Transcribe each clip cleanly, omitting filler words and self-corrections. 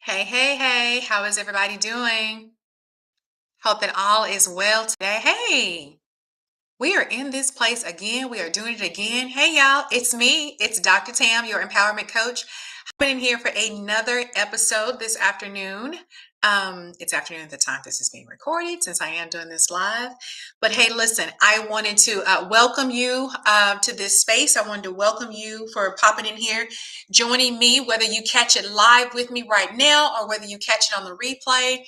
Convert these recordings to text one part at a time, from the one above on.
Hey, hey, hey, how is everybody doing? Hope that all is well today. Hey, we are in this place again. We are doing it again. Hey, y'all, it's me. It's Dr. Tam, your empowerment coach. I've been in here for another episode this afternoon. It's afternoon at the time this is being recorded since I am doing this live. But hey, listen, I wanted to welcome you to this space. I wanted to welcome you for popping in here, joining me, whether you catch it live with me right now or whether you catch it on the replay.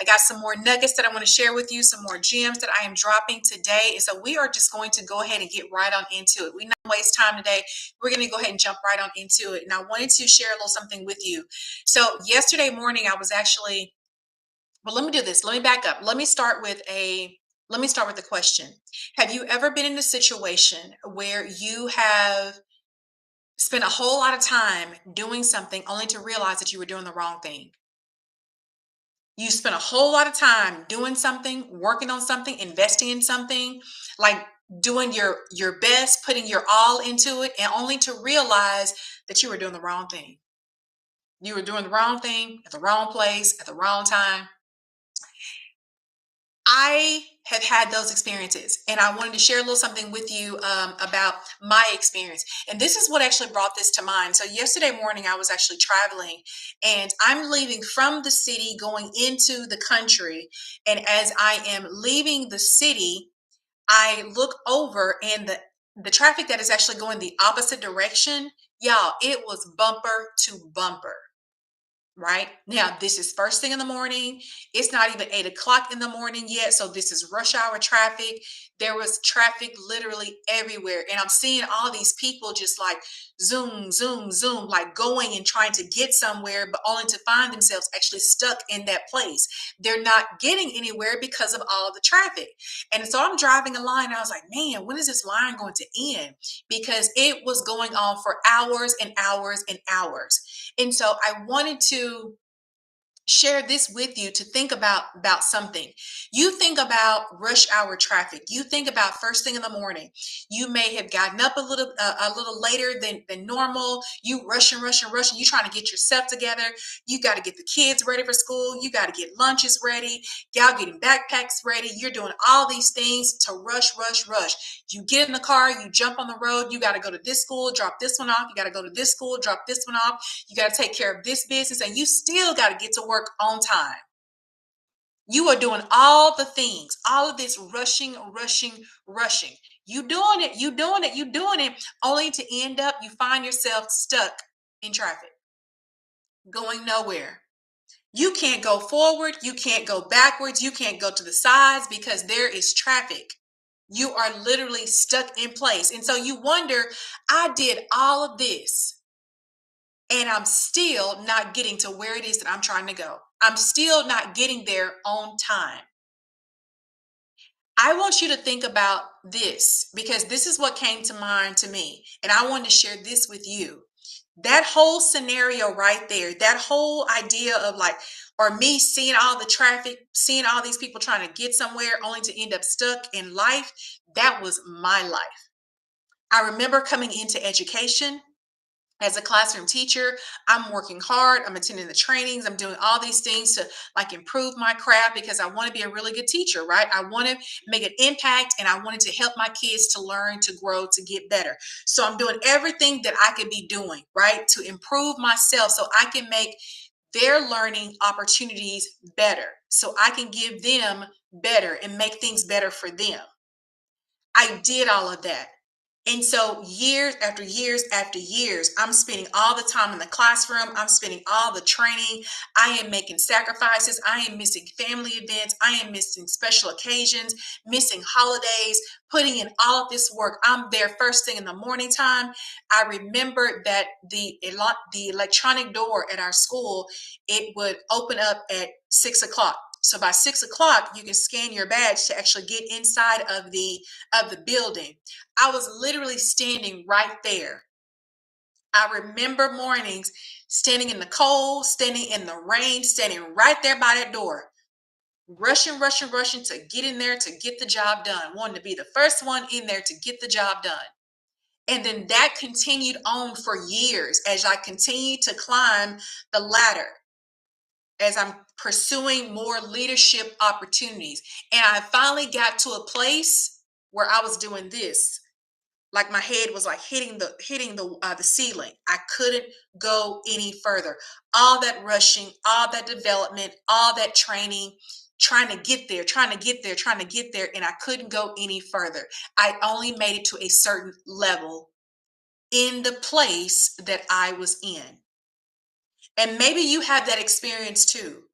I got some more nuggets that I want to share with you, some more gems that I am dropping today. And so we are just going to go ahead and get right on into it. We not waste time today. We're going to go ahead and jump right on into it. And I wanted to share a little something with you. So yesterday morning, I was actually, well, let me do this. Let me back up. Let me start with a question. Have you ever been in a situation where you have spent a whole lot of time doing something only to realize that you were doing the wrong thing? You spent a whole lot of time doing something, working on something, investing in something, like doing your best, putting your all into it, and only to realize that you were doing the wrong thing. You were doing the wrong thing at the wrong place at the wrong time. I have had those experiences, and I wanted to share a little something with you about my experience. And this is what actually brought this to mind. So, yesterday morning, I was actually traveling, and I'm leaving from the city going into the country. And as I am leaving the city, I look over, and the traffic that is actually going the opposite direction, y'all, it was bumper to bumper. Right now, this is first thing in the morning. It's not even 8 o'clock in the morning yet. So, this is rush hour traffic. There was traffic literally everywhere. And I'm seeing all these people just like zoom, zoom, zoom, like going and trying to get somewhere, but only to find themselves actually stuck in that place. They're not getting anywhere because of all the traffic. And so, I'm driving a line. And I was like, man, when is this line going to end? Because it was going on for hours and hours and hours. And so I wanted to share this with you to think about something. You think about rush hour traffic. You think about first thing in the morning. You may have gotten up a little later than normal. You rushing, rushing, rushing. You trying to get yourself together. You got to get the kids ready for school. You got to get lunches ready. Y'all getting backpacks ready. You're doing all these things to rush, rush, rush. You get in the car. You jump on the road. You got to go to this school, drop this one off. You got to go to this school, drop this one off. You got to take care of this business, and you still got to get to work on time. You are doing all the things, all of this rushing, rushing, rushing. You doing it, only to end up, you find yourself stuck in traffic, going nowhere. You can't go forward, you can't go backwards, you can't go to the sides because there is traffic. You are literally stuck in place. And so you wonder, I did all of this and I'm still not getting to where it is that I'm trying to go. I'm still not getting there on time. I want you to think about this because this is what came to mind to me. And I wanted to share this with you. That whole scenario right there, that whole idea of like, or me seeing all the traffic, seeing all these people trying to get somewhere only to end up stuck in life, that was my life. I remember coming into education as a classroom teacher. I'm working hard, I'm attending the trainings, I'm doing all these things to like improve my craft because I want to be a really good teacher, right? I want to make an impact and I wanted to help my kids to learn, to grow, to get better. So I'm doing everything that I could be doing, right, to improve myself so I can make their learning opportunities better, so I can give them better and make things better for them. I did all of that. And so years after years after years, I'm spending all the time in the classroom. I'm spending all the training. I am making sacrifices. I am missing family events. I am missing special occasions, missing holidays, putting in all of this work. I'm there first thing in the morning time. I remember that the electronic door at our school, it would open up at 6 o'clock. So by 6 o'clock, you can scan your badge to actually get inside of the building. I was literally standing right there. I remember mornings standing in the cold, standing in the rain, standing right there by that door, rushing, rushing, rushing to get in there to get the job done, wanting to be the first one in there to get the job done. And then that continued on for years as I continued to climb the ladder. as I'm pursuing more leadership opportunities. And I finally got to a place where I was doing this. Like my head was like hitting the ceiling. I couldn't go any further. All that rushing, all that development, all that training, trying to get there, trying to get there, trying to get there, and I couldn't go any further. I only made it to a certain level in the place that I was in. And maybe you have that experience too.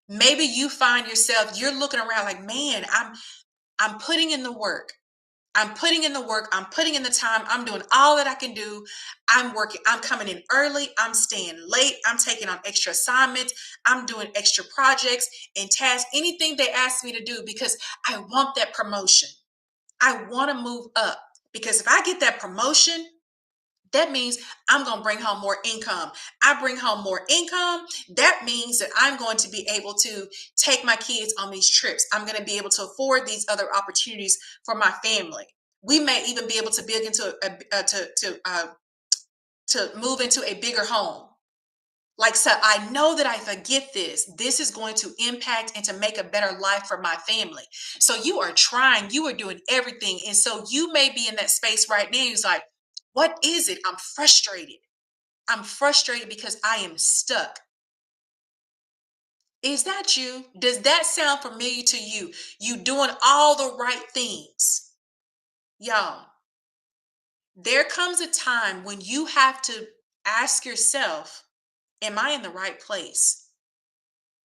Maybe you find yourself, you're looking around like, man, I'm putting in the work. I'm putting in the work. I'm putting in the time. I'm doing all that I can do. I'm working. I'm coming in early. I'm staying late. I'm taking on extra assignments. I'm doing extra projects and tasks, anything they ask me to do because I want that promotion. I want to move up because if I get that promotion, that means I'm going to bring home more income. I bring home more income. That means that I'm going to be able to take my kids on these trips. I'm going to be able to afford these other opportunities for my family. We may even be able to build into to move into a bigger home. Like, so I know that if I get this, this is going to impact and to make a better life for my family. So you are trying, you are doing everything. And so you may be in that space right now. It's like, what is it? I'm frustrated. I'm frustrated because I am stuck. Is that you? Does that sound familiar to you? You doing all the right things. Y'all, there comes a time when you have to ask yourself, am I in the right place?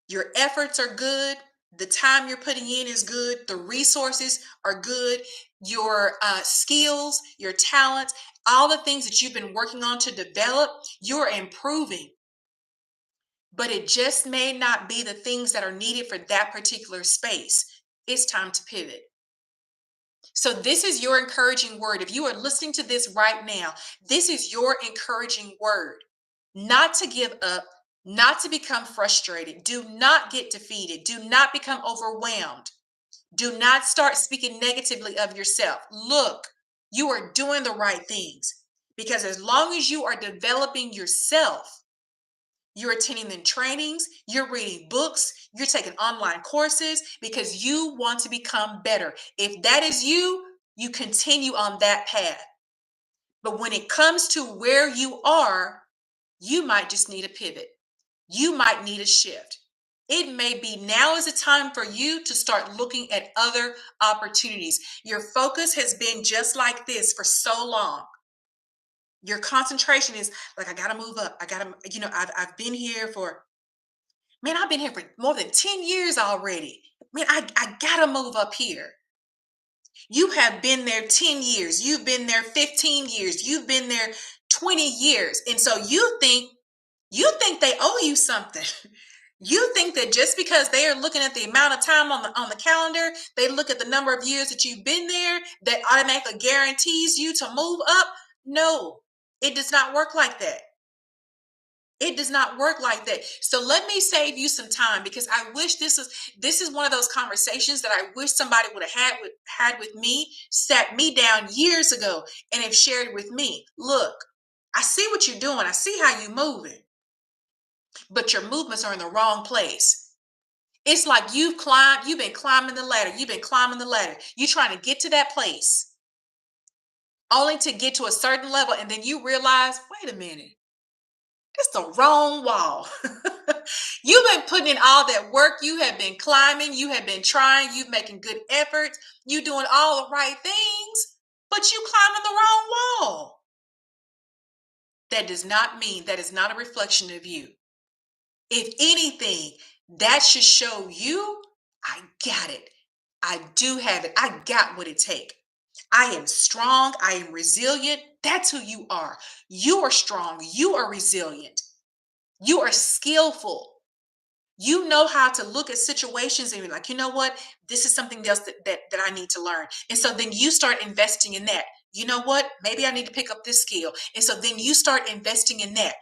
Your efforts are good. The time you're putting in is good. The resources are good. Your skills, your talents, all the things that you've been working on to develop, you're improving. But it just may not be the things that are needed for that particular space. It's time to pivot. So, this is your encouraging word. If you are listening to this right now, this is your encouraging word. Not to give up, not to become frustrated. Do not get defeated. Do not become overwhelmed. Do not start speaking negatively of yourself. Look, you are doing the right things because as long as you are developing yourself, you're attending the trainings, you're reading books, you're taking online courses because you want to become better. If that is you, you continue on that path. But when it comes to where you are, you might just need a pivot. You might need a shift. It may be now is the time for you to start looking at other opportunities. Your focus has been just like this for so long. Your concentration is like, I got to move up. I got to, I've been here for, man, I've been here for more than 10 years already. Man, I got to move up here. You have been there 10 years. You've been there 15 years. You've been there 20 years. And so you think they owe you something. You think that just because they are looking at the amount of time on the calendar, they look at the number of years that you've been there, that automatically guarantees you to move up. No, it does not work like that. It does not work like that. So let me save you some time because I wish this is one of those conversations that I wish somebody would have had with me, sat me down years ago and have shared with me. Look, I see what you're doing. I see how you're moving, but your movements are in the wrong place. It's like you've been climbing the ladder. You've been climbing the ladder. You're trying to get to that place only to get to a certain level. And then you realize, wait a minute, it's the wrong wall. You've been putting in all that work. You have been climbing. You have been trying. You're making good efforts. You're doing all the right things, but you climbing the wrong wall. That does not mean that is not a reflection of you. If anything, that should show you, I got it. I do have it. I got what it takes. I am strong. I am resilient. That's who you are. You are strong. You are resilient. You are skillful. You know how to look at situations and be like, you know what? This is something else that I need to learn. And so then you start investing in that. You know what? Maybe I need to pick up this skill. And so then you start investing in that.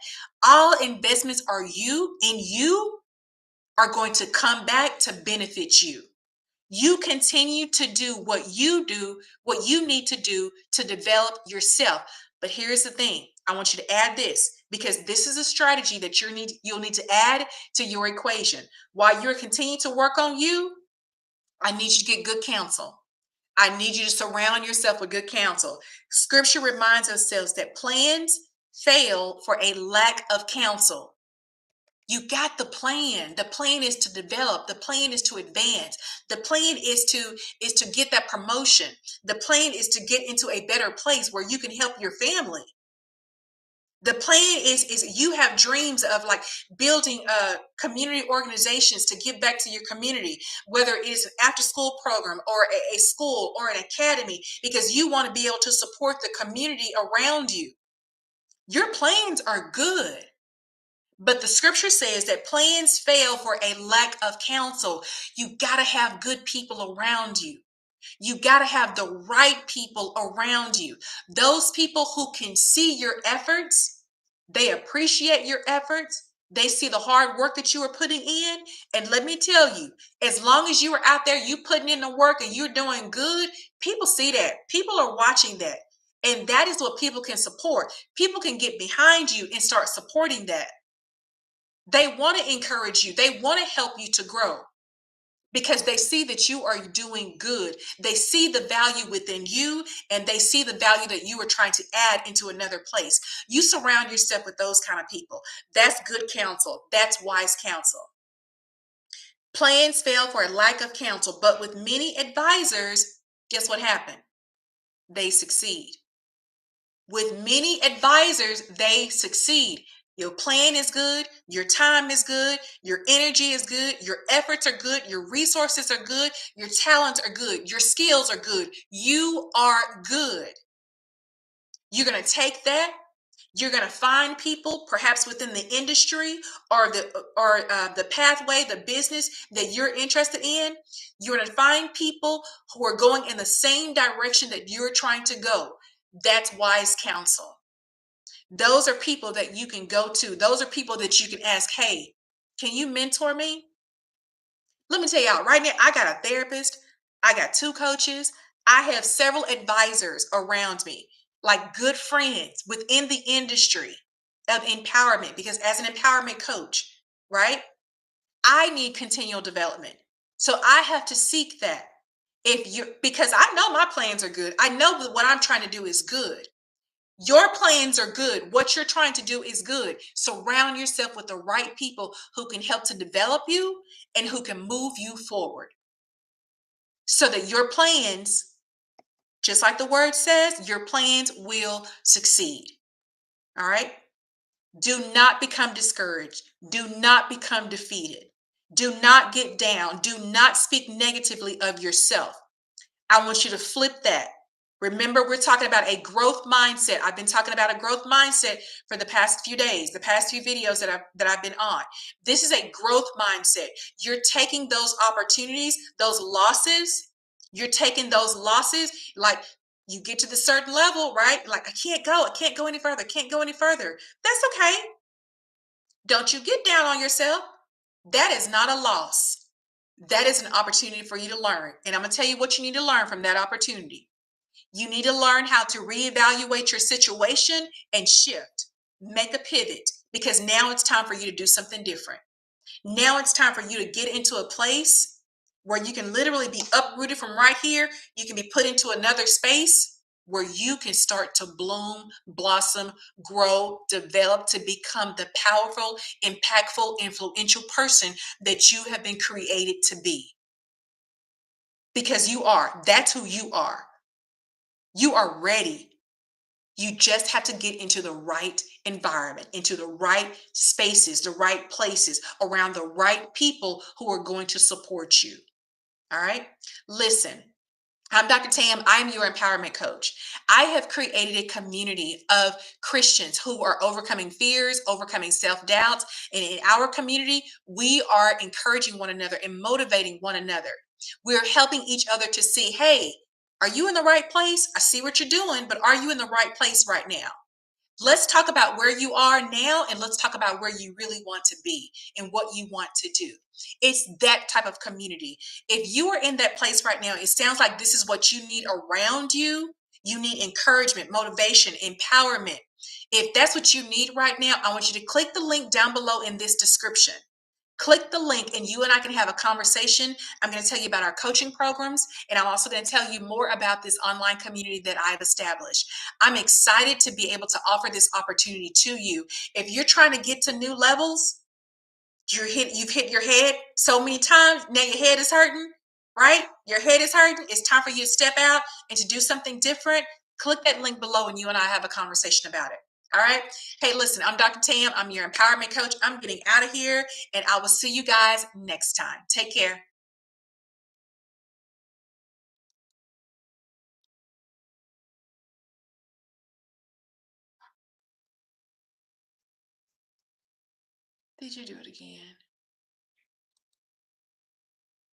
All investments you are going to come back to benefit you. You continue to do what you need to do to develop yourself. But here's the thing. I want you to add this because this is a strategy that you'll need to add to your equation. While you're continuing to work on you, I need you to get good counsel. I need you to surround yourself with good counsel. Scripture reminds ourselves that plans fail for a lack of counsel. You got the plan. The plan is to develop. The plan is to advance. The plan is to get that promotion. The plan is to get into a better place where you can help your family. The plan is you have dreams of like building community organizations to give back to your community, whether it is an after school program or a school or an academy, because you want to be able to support the community around you. Your plans are good. But the scripture says that plans fail for a lack of counsel. You got to have good people around you. You got to have the right people around you. Those people who can see your efforts, they appreciate your efforts. They see the hard work that you are putting in. And let me tell you, as long as you are out there, you putting in the work and you're doing good, people see that. People are watching that. And that is what people can support. People can get behind you and start supporting that. They want to encourage you. They want to help you to grow because they see that you are doing good. They see the value within you and they see the value that you are trying to add into another place. You surround yourself with those kind of people. That's good counsel. That's wise counsel. Plans fail for a lack of counsel, but with many advisors, guess what happened? They succeed. With many advisors, they succeed. Your plan is good, your time is good, your energy is good, your efforts are good, your resources are good, your talents are good, your skills are good. You are good. You're going to take that. You're going to find people, perhaps within the industry or the pathway, the business that you're interested in. You're going to find people who are going in the same direction that you're trying to go. That's wise counsel. Those are people that you can go to. Those are people that you can ask, hey, can you mentor me? Let me tell y'all right now, I got a therapist. I got 2 coaches. I have several advisors around me, like good friends within the industry of empowerment, because as an empowerment coach, right, I need continual development. So I have to seek that. Because I know my plans are good. I know that what I'm trying to do is good. Your plans are good. What you're trying to do is good. Surround yourself with the right people who can help to develop you and who can move you forward so that your plans, just like the word says, your plans will succeed. All right. Do not become discouraged. Do not become defeated. Do not get down. Do not speak negatively of yourself. I want you to flip that. Remember, we're talking about a growth mindset. I've been talking about a growth mindset for the past few days, the past few videos that I've been on. This is a growth mindset. You're taking those opportunities, those losses. You're taking those losses, like you get to the certain level, right? Like I can't go any further, can't go any further. That's okay. Don't you get down on yourself. That is not a loss. That is an opportunity for you to learn. And I'm going to tell you what you need to learn from that opportunity. You need to learn how to reevaluate your situation and shift, make a pivot, because now it's time for you to do something different. Now it's time for you to get into a place where you can literally be uprooted from right here. You can be put into another space where you can start to bloom, blossom, grow, develop to become the powerful, impactful, influential person that you have been created to be. Because you are. That's who you are. You are ready. You just have to get into the right environment, into the right spaces, the right places, around the right people who are going to support you. All right. Listen, I'm Dr. Tam. I'm your empowerment coach. I have created a community of Christians who are overcoming fears, overcoming self-doubts. And in our community, we are encouraging one another and motivating one another. We're helping each other to see, hey, are you in the right place? I see what you're doing, but are you in the right place right now? Let's talk about where you are now and let's talk about where you really want to be and what you want to do. It's that type of community. If you are in that place right now, it sounds like this is what you need around you. You need encouragement, motivation, empowerment. If that's what you need right now, I want you to click the link down below in this description. Click the link and you and I can have a conversation. I'm going to tell you about our coaching programs, and I'm also going to tell you more about this online community that I've established. I'm excited to be able to offer this opportunity to you. If you're trying to get to new levels, you've hit your head so many times, now your head is hurting, right? Your head is hurting. It's time for you to step out and to do something different. Click that link below and you and I have a conversation about it. All right. Hey, listen, I'm Dr. Tam. I'm your empowerment coach. I'm getting out of here and I will see you guys next time. Take care. Did you do it again?